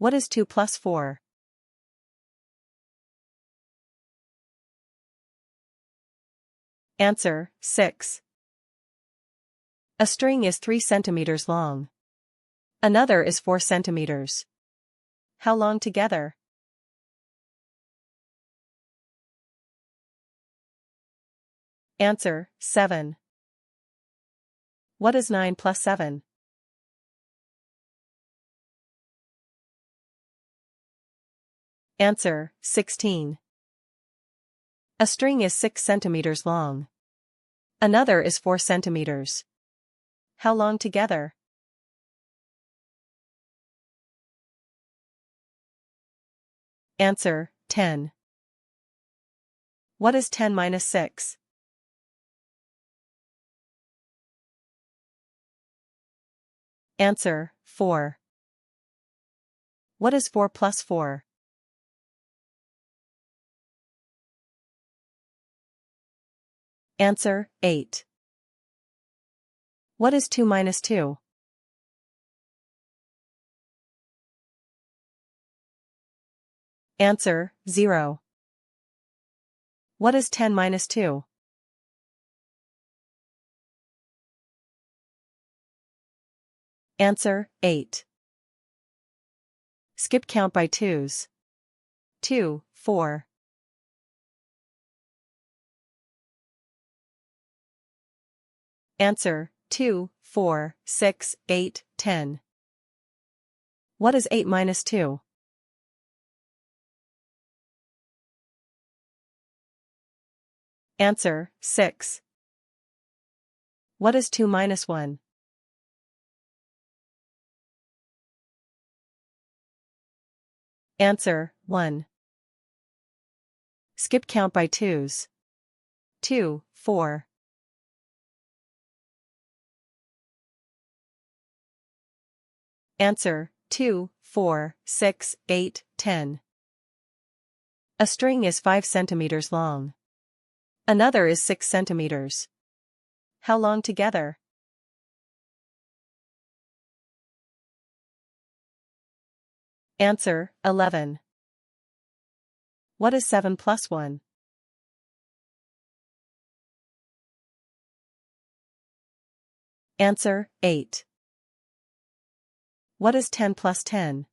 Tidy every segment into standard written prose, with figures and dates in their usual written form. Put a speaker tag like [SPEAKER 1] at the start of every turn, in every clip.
[SPEAKER 1] What is 2 plus 4? Answer, 6. A string is 3 centimeters long. Another is 4 centimeters. How long together? Answer, 7. What is 9 plus 7? Answer, 16. A string is 6 centimeters long. Another is 4 centimeters. How long together? Answer, 10. What is 10 minus 6? Answer, 4. What is 4 plus 4? Answer, 8. What is 2 minus 2? Answer, 0. What is 10 minus 2? Answer, 8. Skip count by twos. 2, 4. Answer, 2, 4, 6, 8, 10. What is 8 minus 2? Answer, 6. What is 2 minus 1? Answer, 1. Skip count by twos. 2, 4. Answer, 2, 4, 6, 8, 10. A string is 5 centimeters long. Another is 6 centimeters. How long together? Answer, 11. What is 7 plus 1? Answer, 8. What is 10 plus 10?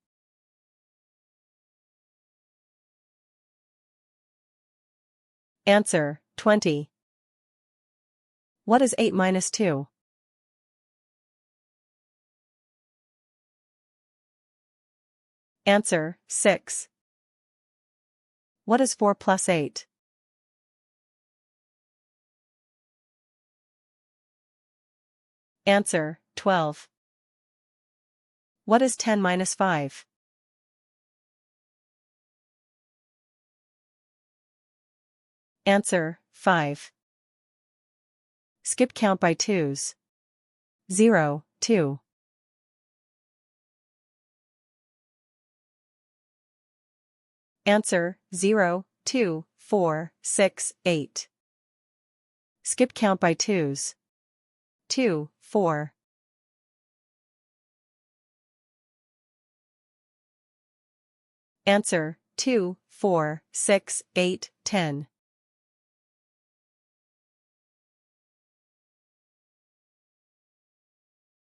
[SPEAKER 1] Answer, 20. What is 8 minus 2? Answer, 6. What is 4 plus 8? Answer, 12. What is 10 minus 5? Answer, 5. Skip count by twos. 0, 2. Answer, 0, 2, 4, 6, 8. Skip count by twos. 2, 4. Answer, 2, 4, 6, 8, 10.